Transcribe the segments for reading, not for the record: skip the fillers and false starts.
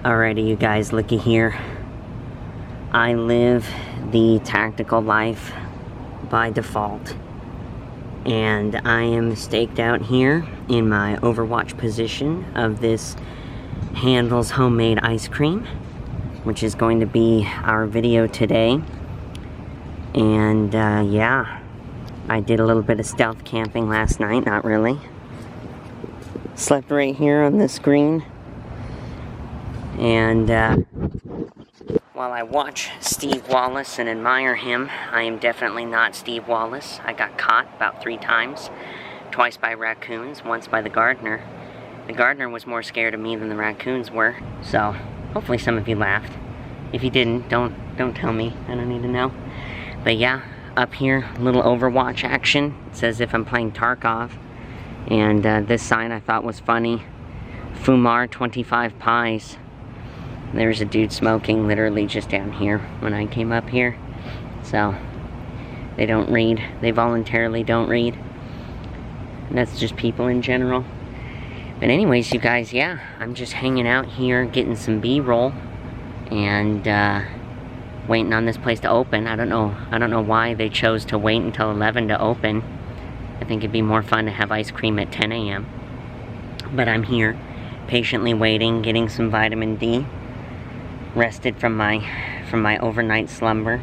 Alrighty, you guys, looky here. I live the tactical life by default. And I am staked out here in my Overwatch position of this Handel's homemade ice cream, which is going to be our video today. And yeah, I did a little bit of stealth camping last night, not really. Slept right here on the screen. And while I watch Steve Wallace and admire him, I am definitely not Steve Wallace. I got caught about 3 times. Twice by raccoons, once by the gardener. The gardener was more scared of me than the raccoons were. So, hopefully some of you laughed. If you didn't, don't tell me. I don't need to know. But yeah, up here, a little Overwatch action. It's as if I'm playing Tarkov. And this sign I thought was funny. Fumar 25 pies. There's a dude smoking literally just down here when I came up here. So, they don't read. They voluntarily don't read. And that's just people in general. But anyways, you guys, yeah, I'm just hanging out here getting some B-roll and waiting on this place to open. I don't know why they chose to wait until 11 to open. I think it'd be more fun to have ice cream at 10 a.m. But I'm here, patiently waiting, getting some vitamin D. Rested from my overnight slumber.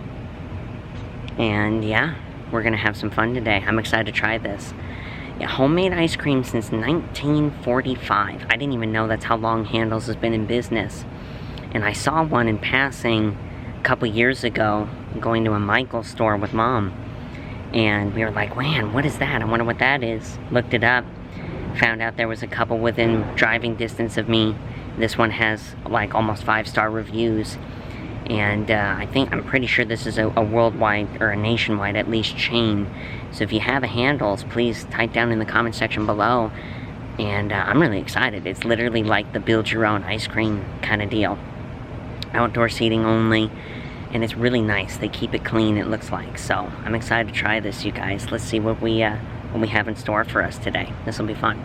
And yeah, we're gonna have some fun today. I'm excited to try this. Yeah, homemade ice cream since 1945. I didn't even know that's how long Handel's has been in business. And I saw one in passing a couple years ago, going to a Michael's store with Mom. And we were like, man, what is that? I wonder what that is. Looked it up. Found out there was a couple within driving distance of me. This one has like almost 5-star reviews. And I'm pretty sure this is a worldwide, or a nationwide at least, chain. So if you have a Handel's, please type down in the comment section below. And I'm really excited. It's literally like the build your own ice cream kind of deal. Outdoor seating only. And it's really nice. They keep it clean, it looks like. So I'm excited to try this, you guys. Let's see what we have in store for us today. This will be fun.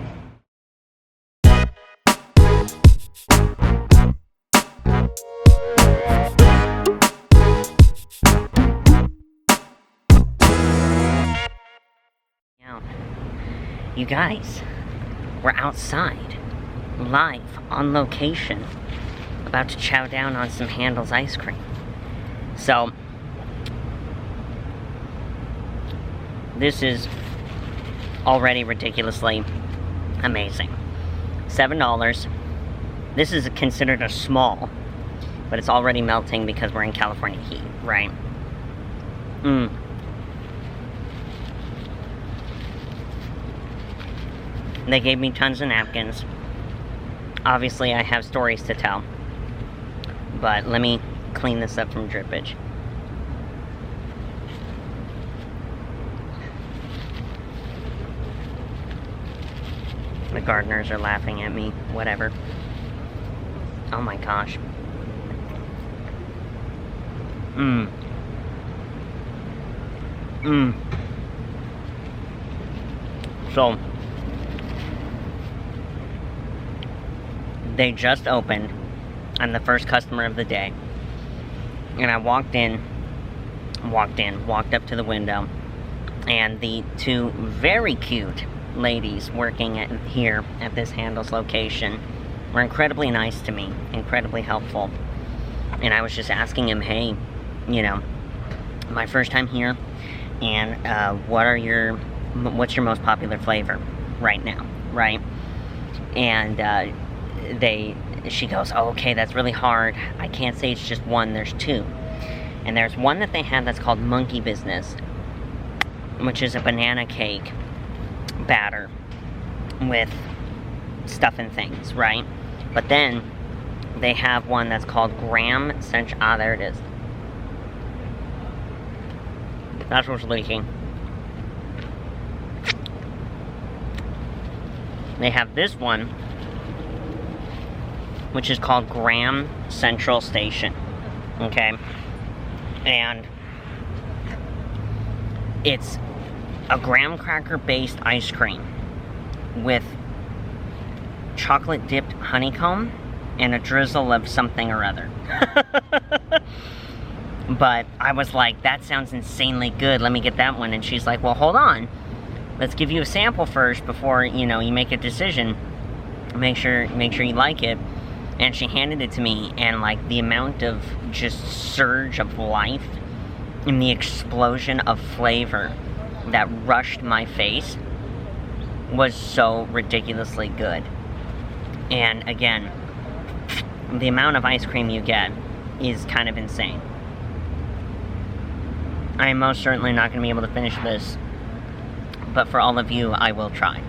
You guys, we're outside, live, on location, about to chow down on some Handel's ice cream. So, this is already ridiculously amazing. $7. This is considered a small, but it's already melting because we're in California heat, right? They gave me tons of napkins. Obviously, I have stories to tell. But let me clean this up from drippage. The gardeners are laughing at me. Whatever. Oh my gosh. So, they just opened. I'm the first customer of the day. And I walked up to the window. And the 2 very cute ladies working here at this Handel's location were incredibly nice to me. Incredibly helpful. And I was just asking them, hey, you know, my first time here. And what's your most popular flavor right now, right? And she goes, oh, okay, that's really hard. I can't say it's just one, there's 2. And there's one that they have that's called Monkey Business, which is a banana cake batter with stuff and things, right? But then they have one that's called Graham Central. Ah, there it is. That's what's leaking. They have this one, which is called Graham Central Station, okay? And it's a graham cracker based ice cream with chocolate dipped honeycomb and a drizzle of something or other. But I was like, that sounds insanely good, let me get that one. And she's like, well, hold on, let's give you a sample first before, you know, you make a decision. Make sure you like it. And she handed it to me, and like the amount of just surge of life and the explosion of flavor that rushed my face was so ridiculously good. And again, the amount of ice cream you get is kind of insane. I am most certainly not going to be able to finish this, but for all of you, I will try.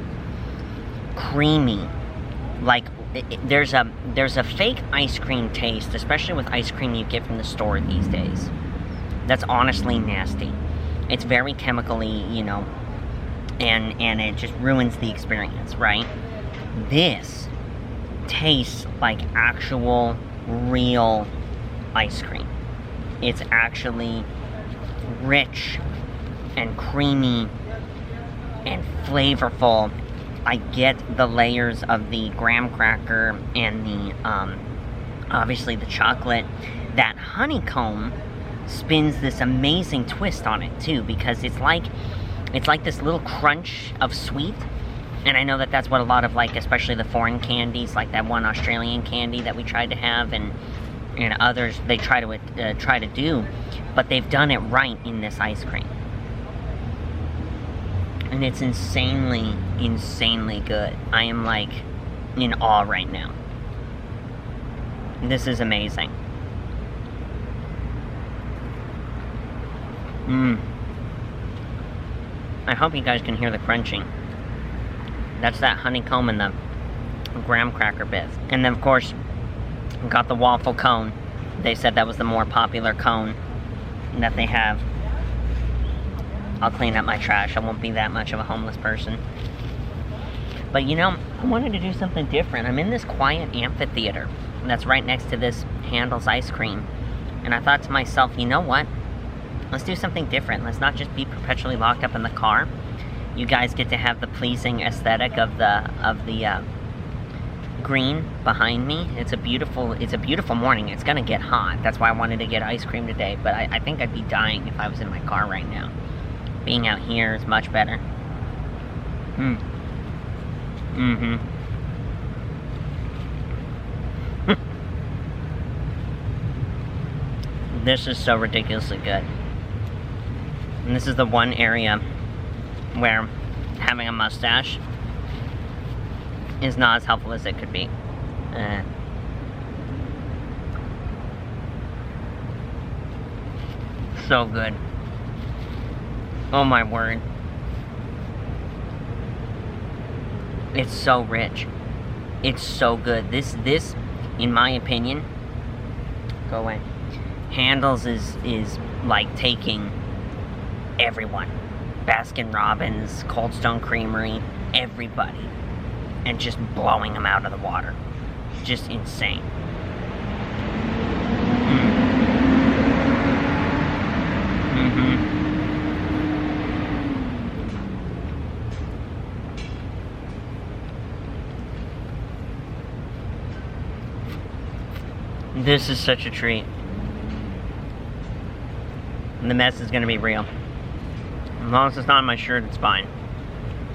Creamy. Like, there's a fake ice cream taste, especially with ice cream you get from the store these days. That's honestly nasty. It's very chemically, you know, and it just ruins the experience, right? This tastes like actual, real ice cream. It's actually rich and creamy and flavorful. I get the layers of the graham cracker and the, obviously the chocolate. That honeycomb spins this amazing twist on it too, because it's like this little crunch of sweet. And I know that that's what a lot of, like, especially the foreign candies, like that one Australian candy that we tried to have, and others they try to do, but they've done it right in this ice cream. And it's insanely, insanely good. I am, like, in awe right now. This is amazing. I hope you guys can hear the crunching. That's that honeycomb and the graham cracker bits. And then, of course, got the waffle cone. They said that was the more popular cone that they have. I'll clean up my trash. I won't be that much of a homeless person. But, you know, I wanted to do something different. I'm in this quiet amphitheater that's right next to this Handel's ice cream. And I thought to myself, you know what? Let's do something different. Let's not just be perpetually locked up in the car. You guys get to have the pleasing aesthetic of the green behind me. It's a beautiful morning. It's gonna get hot. That's why I wanted to get ice cream today. But I think I'd be dying if I was in my car right now. Being out here is much better. This is so ridiculously good. And this is the one area where having a mustache is not as helpful as it could be. So good. Oh my word. It's so rich. It's so good. This, in my opinion, go away. Handel's is like taking everyone. Baskin Robbins, Cold Stone Creamery, everybody, and just blowing them out of the water. Just insane. This is such a treat. And the mess is gonna be real. As long as it's not on my shirt, it's fine.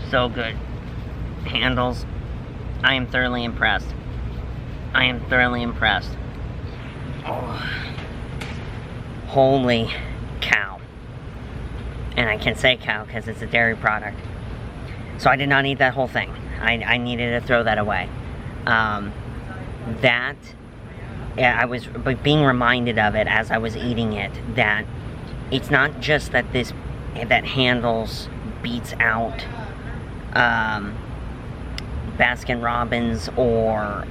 So good. Handles. I am thoroughly impressed. I am thoroughly impressed. Oh. Holy cow. And I can say cow because it's a dairy product. So I did not eat that whole thing. I needed to throw that away. I was being reminded of it as I was eating it, that it's not just that that Handel's beats out Baskin Robbins or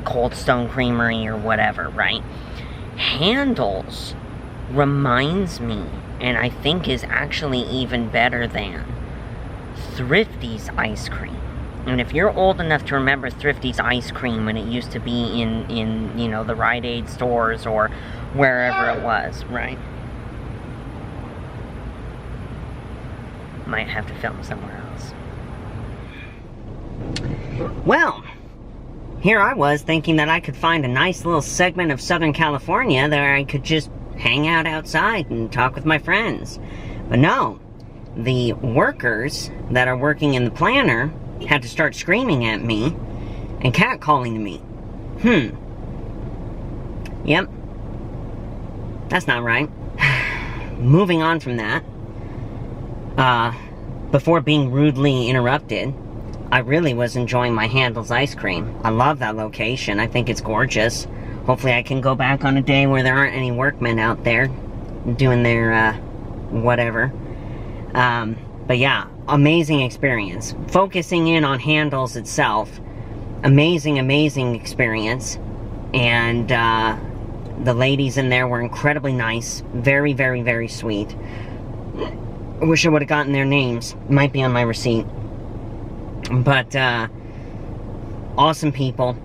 Cold Stone Creamery or whatever, right? Handel's reminds me, and I think is actually even better than, Thrifty's ice cream. And if you're old enough to remember Thrifty's ice cream when it used to be in you know, the Rite Aid stores or wherever it was, right? Might have to film somewhere else. Well, here I was thinking that I could find a nice little segment of Southern California that I could just hang out outside and talk with my friends. But no, the workers that are working in the planter had to start screaming at me and catcalling to me. Yep. That's not right. Moving on from that, before being rudely interrupted, I really was enjoying my Handel's ice cream. I love that location. I think it's gorgeous. Hopefully I can go back on a day where there aren't any workmen out there doing their, whatever. But yeah, amazing experience. Focusing in on Handel's itself, amazing experience. And, the ladies in there were incredibly nice. Very, very sweet. I wish I would have gotten their names. Might be on my receipt. But, awesome people.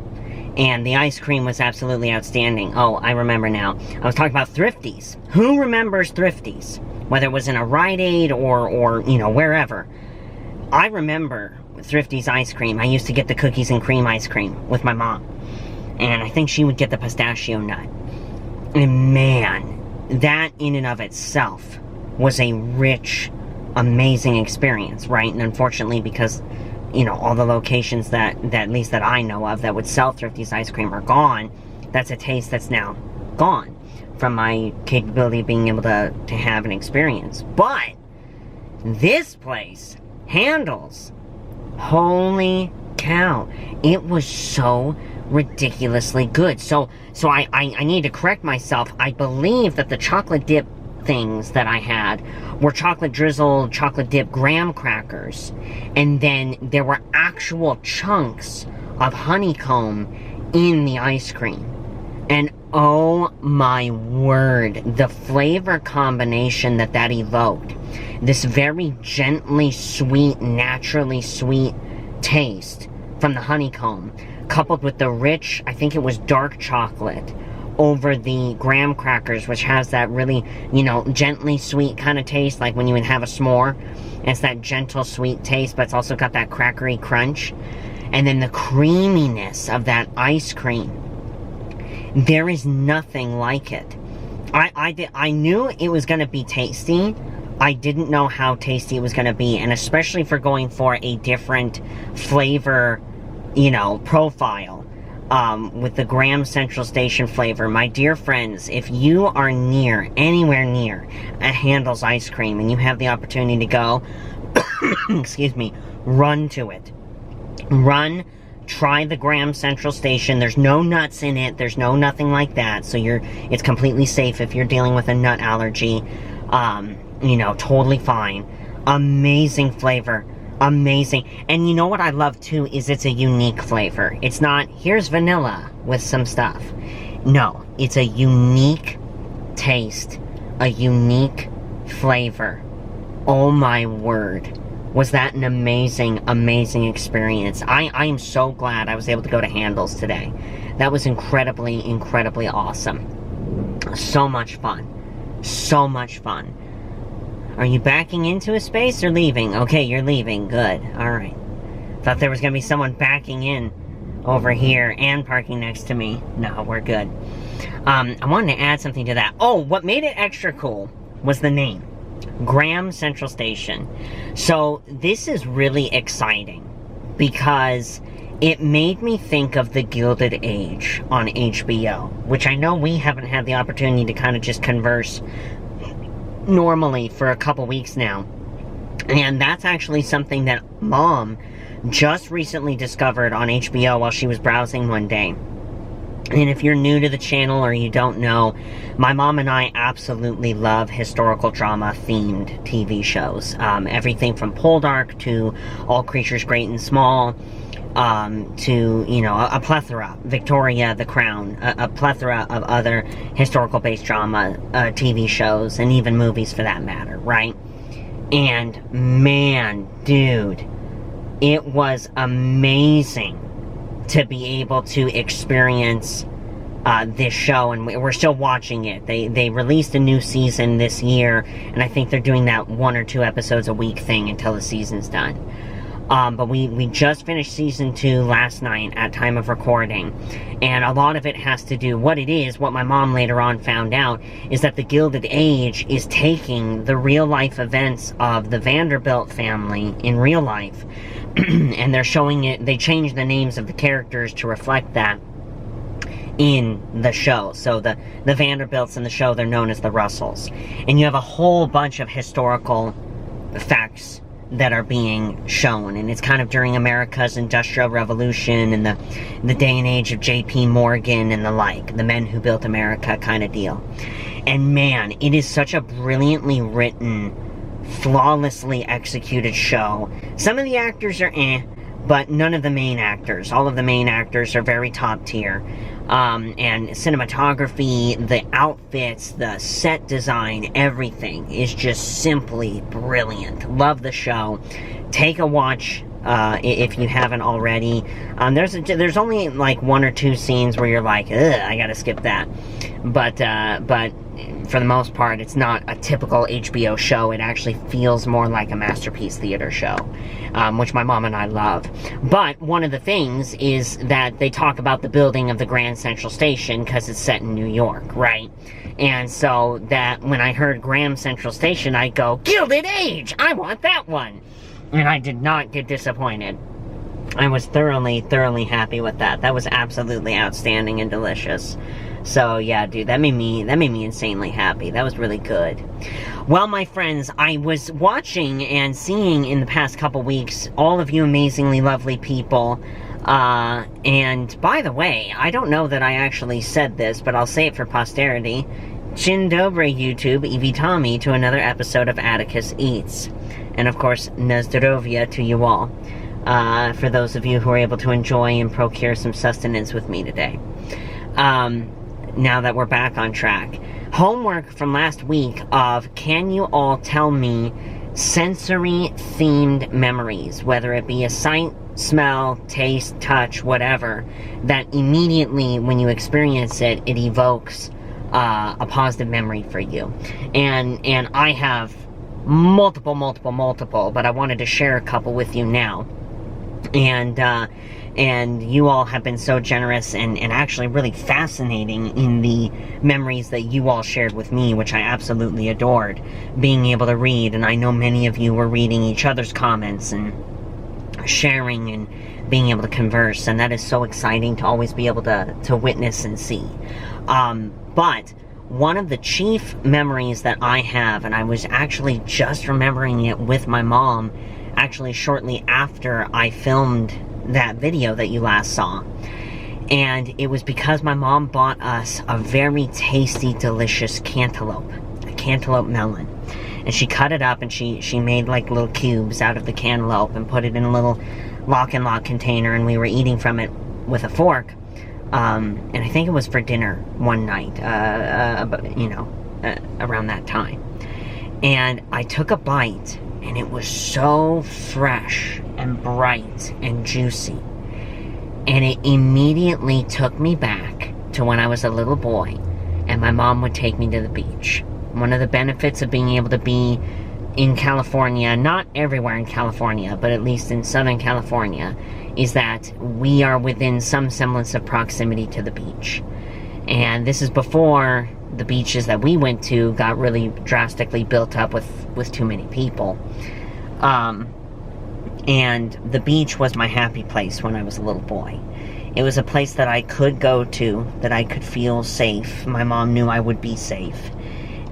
And the ice cream was absolutely outstanding. Oh, I remember now. I was talking about Thrifties. Who remembers Thrifties? Whether it was in a Rite Aid or you know, wherever. I remember Thrifties ice cream. I used to get the cookies and cream ice cream with my mom. And I think she would get the pistachio nut. And man, that in and of itself was a rich, amazing experience, right? And unfortunately, because, you know, all the locations that at least that I know of that would sell Thrifties ice cream are gone, that's a taste that's now gone from my capability of being able to have an experience. But this place, Handel's, holy cow, it was so ridiculously good. So I need to correct myself. I believe that the chocolate dip things that I had were chocolate drizzled, chocolate dip graham crackers. And then there were actual chunks of honeycomb in the ice cream. And oh my word, the flavor combination that evoked. This very gently sweet, naturally sweet taste from the honeycomb, coupled with the rich, I think it was dark chocolate, over the graham crackers, which has that really, you know, gently sweet kind of taste, like when you would have a s'more. It's that gentle sweet taste, but it's also got that crackery crunch. And then the creaminess of that ice cream. There is nothing like it. I knew it was going to be tasty. I didn't know how tasty it was going to be, and especially for going for a different flavor, you know, profile, with the Graham Central Station flavor. My dear friends, if you are anywhere near a Handel's ice cream, and you have the opportunity to go, excuse me, run to it. Run, try the Graham Central Station. There's no nuts in it, there's nothing like that, so it's completely safe if you're dealing with a nut allergy. You know, totally fine. Amazing flavor. Amazing. And you know what I love too is it's a unique flavor. It's not, here's vanilla with some stuff. No, it's a unique taste, a unique flavor. Oh my word. Was that an amazing experience. I am so glad I was able to go to Handel's today. That was incredibly awesome. So much fun. So much fun. Are you backing into a space or leaving? Okay, you're leaving. Good. Alright. Thought there was going to be someone backing in over here and parking next to me. No, we're good. I wanted to add something to that. Oh, what made it extra cool was the name. Graham Central Station. So, this is really exciting because it made me think of The Gilded Age on HBO, which I know we haven't had the opportunity to kind of just converse normally for a couple weeks now. And that's actually something that Mom just recently discovered on HBO while she was browsing one day. And if you're new to the channel or you don't know, my mom and I absolutely love historical drama themed TV shows. Everything from Poldark to All Creatures Great and Small, to, you know, a plethora, Victoria, The Crown, a plethora of other historical-based drama TV shows, and even movies for that matter, right? And, man, dude, it was amazing to be able to experience this show, and we're still watching it. They released a new season this year, and I think they're doing that 1 or 2 episodes a week thing until the season's done. But we just finished season 2 last night at time of recording. And a lot of it has to do, what my mom later on found out, is that the Gilded Age is taking the real-life events of the Vanderbilt family in real life, and they're showing it, they changed the names of the characters to reflect that in the show. So the Vanderbilts in the show, they're known as the Russells. And you have a whole bunch of historical facts that are being shown, and it's kind of during America's Industrial Revolution and the day and age of J.P. Morgan and the like, the men who built America kind of deal. And man, it is such a brilliantly written, flawlessly executed show. Some of the actors are but none of the main actors. All of the main actors are very top tier. And cinematography, the outfits, the set design, everything is just simply brilliant. Love the show. Take a watch if you haven't already. There's only like 1 or 2 scenes where you're like, ugh, I gotta skip that. But for the most part, it's not a typical HBO show. It actually feels more like a Masterpiece Theater show, which my mom and I love. But one of the things is that they talk about the building of the Grand Central Station because it's set in New York, right? And so that when I heard Grand Central Station, I go, Gilded Age! I want that one! And I did not get disappointed. I was thoroughly, thoroughly happy with that. That was absolutely outstanding and delicious. So yeah, dude, that made me insanely happy. That was really good. Well, my friends, I was watching and seeing in the past couple weeks all of you amazingly lovely people. And by the way, I don't know that I actually said this, but I'll say it for posterity. Dzień dobry, YouTube, Ivitami, to another episode of Atticus Eats. And of course, na zdrowia to you all. For those of you who are able to enjoy and procure some sustenance with me today. Now that we're back on track. Homework from last week of, can you all tell me sensory-themed memories, whether it be a sight, smell, taste, touch, whatever, that immediately, when you experience it, it evokes a positive memory for you. And I have multiple, but I wanted to share a couple with you now. And you all have been so generous and actually really fascinating in the memories that you all shared with me, which I absolutely adored being able to read. And I know many of you were reading each other's comments and sharing and being able to converse, and that is so exciting to always be able to witness and see. But one of the chief memories that I have, and I was actually just remembering it with my mom, actually shortly after I filmed that video that you last saw. And it was because my mom bought us a very tasty, delicious cantaloupe. A cantaloupe melon. And she cut it up and she made like little cubes out of the cantaloupe and put it in a little lock and lock container, and we were eating from it with a fork. And I think it was for dinner one night, around that time. And I took a bite, and it was so fresh and bright and juicy. And it immediately took me back to when I was a little boy, and my mom would take me to the beach. One of the benefits of being able to be in California, not everywhere in California, but at least in Southern California, is that we are within some semblance of proximity to the beach. And this is before the beaches that we went to got really drastically built up with too many people. And the beach was my happy place when I was a little boy. It was a place that I could go to, that I could feel safe. My mom knew I would be safe.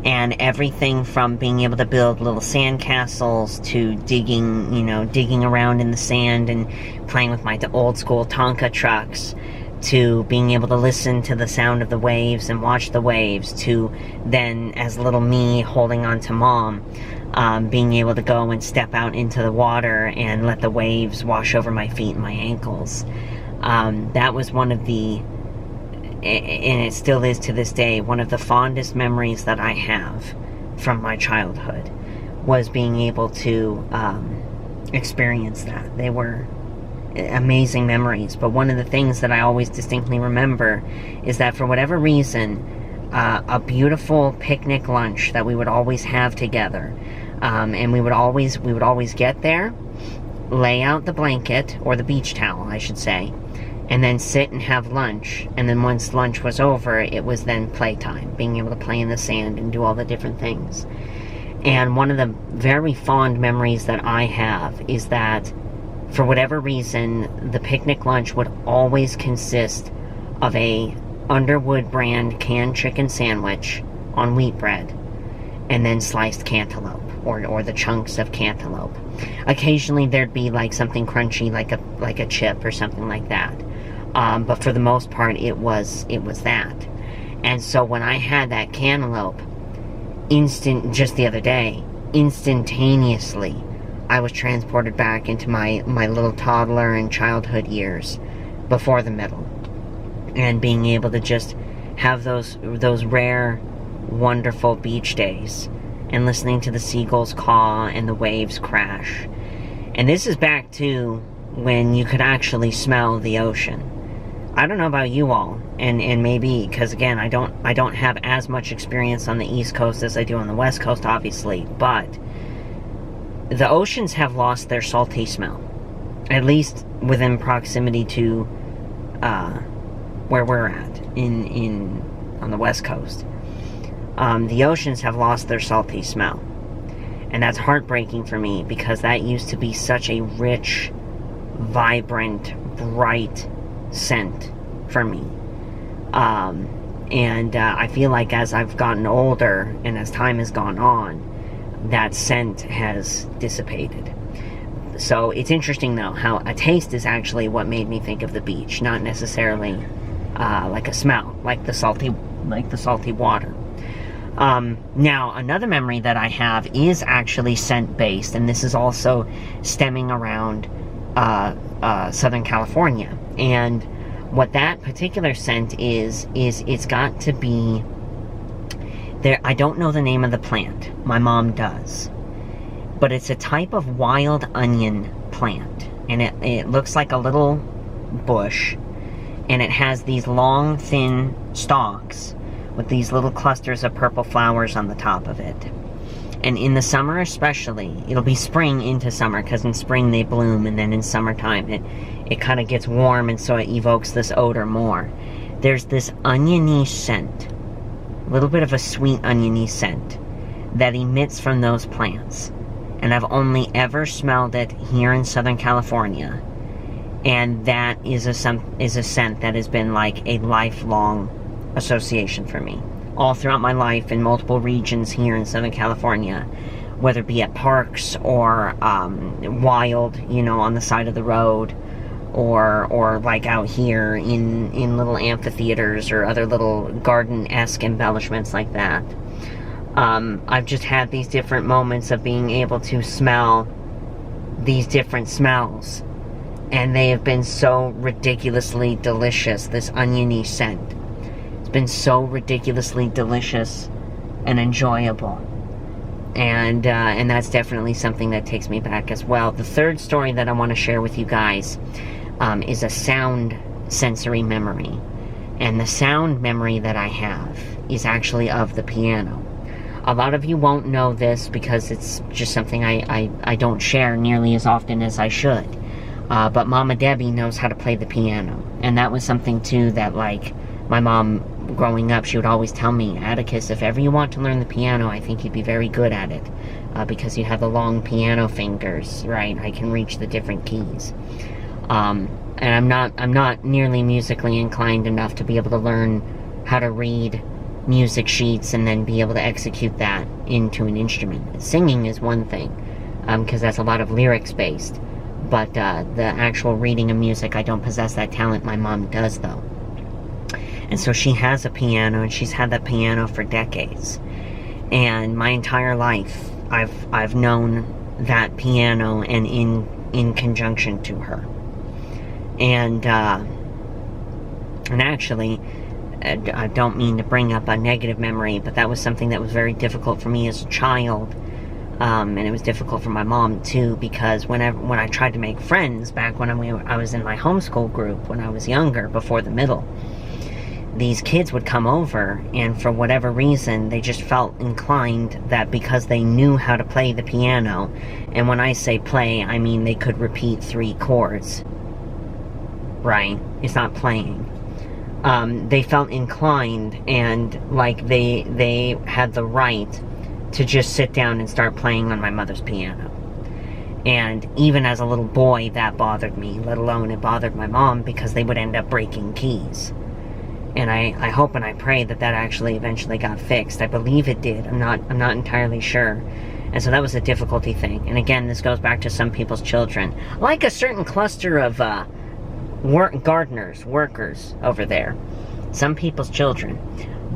And everything from being able to build little sand castles to digging around in the sand and playing with my old school Tonka trucks, to being able to listen to the sound of the waves and watch the waves, to then, as little me holding on to mom, being able to go and step out into the water and let the waves wash over my feet and my ankles. That was one of the, and it still is to this day, one of the fondest memories that I have from my childhood, was being able to experience that. They were amazing memories, but one of the things that I always distinctly remember is that for whatever reason, a beautiful picnic lunch that we would always have together, and we would always get there, lay out the blanket, or the beach towel, I should say, and then sit and have lunch. And then once lunch was over, it was then playtime, being able to play in the sand and do all the different things. And one of the very fond memories that I have is that, for whatever reason, the picnic lunch would always consist of a Underwood brand canned chicken sandwich on wheat bread, and then sliced cantaloupe, or the chunks of cantaloupe. Occasionally there'd be like something crunchy, like a chip or something like that. But for the most part, it was that. And so when I had that cantaloupe, just the other day, instantaneously, I was transported back into my little toddler and childhood years before the middle. And being able to just have those rare, wonderful beach days, and listening to the seagulls caw and the waves crash. And this is back to when you could actually smell the ocean. I don't know about you all, and maybe, because again, I don't have as much experience on the East Coast as I do on the West Coast, obviously, but the oceans have lost their salty smell, at least within proximity to where we're at on the West Coast. The oceans have lost their salty smell, and that's heartbreaking for me, because that used to be such a rich, vibrant, bright scent for me. I feel like as I've gotten older and as time has gone on, that scent has dissipated. So it's interesting though how a taste is actually what made me think of the beach, not necessarily like a smell, like the salty water. Now, another memory that I have is actually scent-based, and this is also stemming around Southern California. And what that particular scent is it's got to be there. I don't know the name of the plant. My mom does. But it's a type of wild onion plant, and it looks like a little bush, and it has these long, thin stalks with these little clusters of purple flowers on the top of it. And in the summer especially, it'll be spring into summer, because in spring they bloom, and then in summertime it kind of gets warm, and so it evokes this odor more. There's this oniony scent, a little bit of a sweet oniony scent, that emits from those plants. And I've only ever smelled it here in Southern California, and that is a scent that has been like a lifelong association for me. All throughout my life in multiple regions here in Southern California, whether it be at parks or wild, on the side of the road, or like out here in little amphitheaters or other little garden-esque embellishments like that. I've just had these different moments of being able to smell these different smells, and they have been so ridiculously delicious. This oniony scent, it's been so ridiculously delicious and enjoyable, and that's definitely something that takes me back as well. The third story that I want to share with you guys is a sound sensory memory, and the sound memory that I have is actually of the piano. A lot of you won't know this because it's just something I don't share nearly as often as I should. But Mama Debbie knows how to play the piano. And that was something, too, that, like, my mom, growing up, she would always tell me, Atticus, if ever you want to learn the piano, I think you'd be very good at it. Because you have the long piano fingers, right? I can reach the different keys. And I'm not nearly musically inclined enough to be able to learn how to read music sheets and then be able to execute that into an instrument. Singing is one thing, because that's a lot of lyrics based, but the actual reading of music, I don't possess that talent. My mom does, though. And so she has a piano, and she's had that piano for decades, and my entire life I've known that piano, and in conjunction to her. And actually, I don't mean to bring up a negative memory, but that was something that was very difficult for me as a child, and it was difficult for my mom too, because when I tried to make friends back when I was in my homeschool group when I was younger, before the middle, these kids would come over, and for whatever reason, they just felt inclined that because they knew how to play the piano, and when I say play, I mean they could repeat 3 chords, right? It's not playing. They felt inclined, and like they had the right to just sit down and start playing on my mother's piano. And even as a little boy, that bothered me, let alone it bothered my mom, because they would end up breaking keys. And I hope and I pray that that actually eventually got fixed. I believe it did. I'm not entirely sure. And so that was a difficulty thing. And again, this goes back to some people's children. Like a certain cluster of gardeners, workers over there. Some people's children.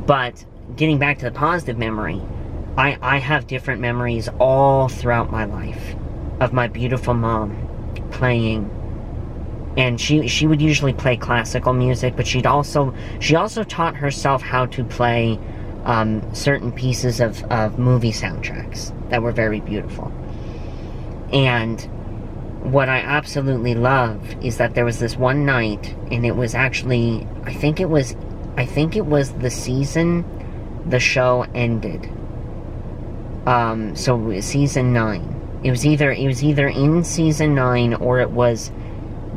But getting back to the positive memory, I have different memories all throughout my life of my beautiful mom playing. And she would usually play classical music, but she also taught herself how to play certain pieces of movie soundtracks that were very beautiful. And what I absolutely love is that there was this one night, and it was actually, I think it was the season the show ended. So season 9. It was either in season 9 or it was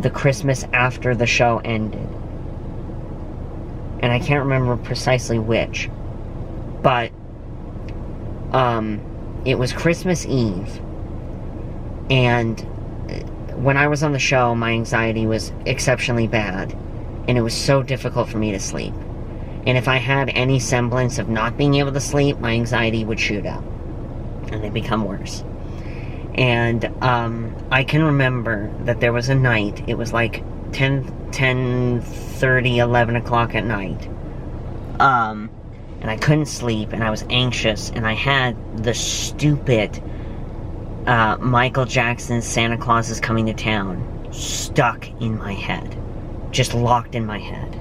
the Christmas after the show ended. And I can't remember precisely which. But it was Christmas Eve. And when I was on the show, my anxiety was exceptionally bad. And it was so difficult for me to sleep. And if I had any semblance of not being able to sleep, my anxiety would shoot up. And it'd become worse. And I can remember that there was a night, it was like 10:30, 11 o'clock at night. And I couldn't sleep, and I was anxious, and I had the stupid Michael Jackson's Santa Claus is Coming to Town stuck in my head. Just locked in my head.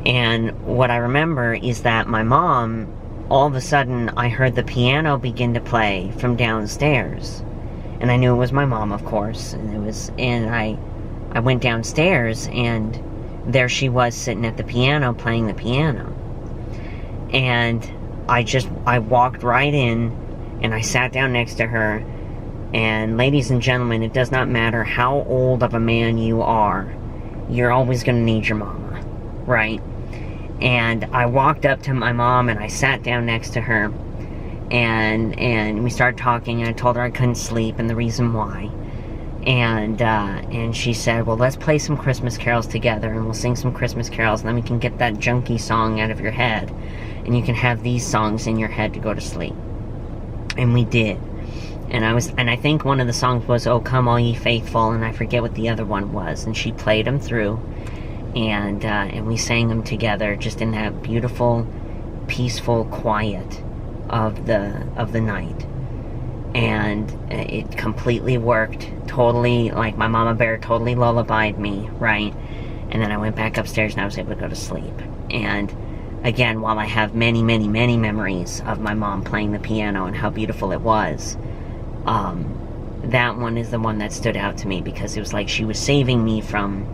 And what I remember is that my mom, all of a sudden, I heard the piano begin to play from downstairs. And I knew it was my mom, of course. And I went downstairs, and there she was sitting at the piano, playing the piano. And I walked right in, and I sat down next to her. And ladies and gentlemen, it does not matter how old of a man you are, you're always going to need your mama, right? And I walked up to my mom, and I sat down next to her, and we started talking, and I told her I couldn't sleep, and the reason why. And she said, well, let's play some Christmas carols together, and we'll sing some Christmas carols, and then we can get that junky song out of your head, and you can have these songs in your head to go to sleep. And we did. And I think one of the songs was, Oh Come All Ye Faithful, and I forget what the other one was, and she played them through. And we sang them together, just in that beautiful, peaceful quiet of the night. And it completely worked. Totally, like my mama bear totally lullabied me, right? And then I went back upstairs and I was able to go to sleep. And again, while I have many, many, many memories of my mom playing the piano and how beautiful it was, that one is the one that stood out to me, because it was like she was saving me from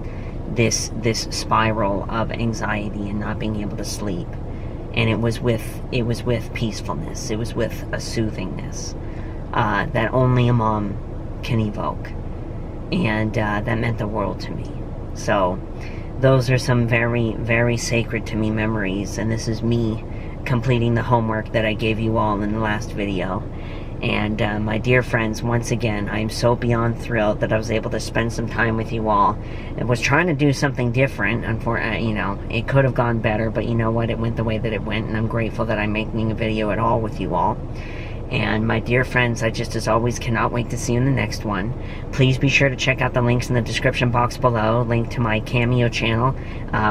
this spiral of anxiety and not being able to sleep. And it was with peacefulness. It was with a soothingness that only a mom can evoke. And that meant the world to me. So those are some very, very sacred to me memories, and this is me completing the homework that I gave you all in the last video. And my dear friends, once again, I am so beyond thrilled that I was able to spend some time with you all. I was trying to do something different, it could have gone better, but you know what, it went the way that it went, and I'm grateful that I'm making a video at all with you all. And my dear friends, I just, as always, cannot wait to see you in the next one. Please be sure to check out the links in the description box below. Link to my Cameo channel,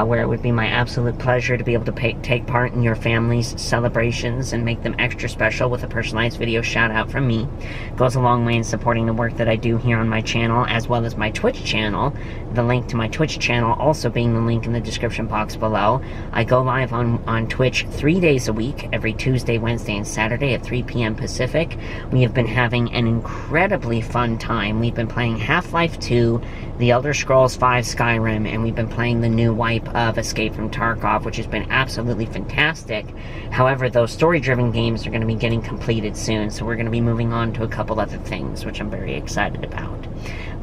where it would be my absolute pleasure to be able to take part in your family's celebrations and make them extra special with a personalized video shout out from me. It goes a long way in supporting the work that I do here on my channel, as well as my Twitch channel. The link to my Twitch channel also being the link in the description box below. I go live on Twitch 3 days a week, every Tuesday, Wednesday, and Saturday at 3 p.m. Pacific Pacific. We have been having an incredibly fun time. We've been playing Half-Life 2, The Elder Scrolls V Skyrim, and we've been playing the new wipe of Escape from Tarkov, which has been absolutely fantastic. However, those story-driven games are going to be getting completed soon, so we're going to be moving on to a couple other things, which I'm very excited about.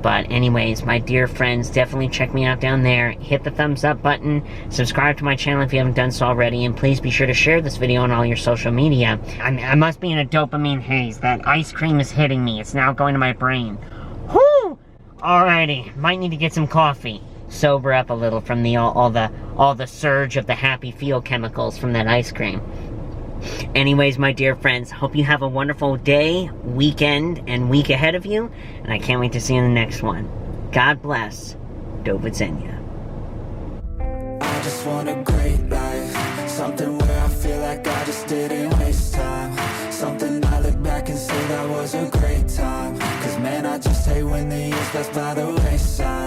But anyways, my dear friends, definitely check me out down there. Hit the thumbs up button. Subscribe to my channel if you haven't done so already. And please be sure to share this video on all your social media. I must be in a dopamine haze. That ice cream is hitting me. It's now going to my brain. Whoo! Alrighty. Might need to get some coffee. Sober up a little from all the surge of the happy feel chemicals from that ice cream. Anyways, my dear friends, hope you have a wonderful day, weekend, and week ahead of you, and I can't wait to see you in the next one. God bless. Do widzenia. I just want a great life, something where I feel like I just didn't waste time, something I look back and say that was a great time, 'cause man, I just hate when the years pass by the wayside.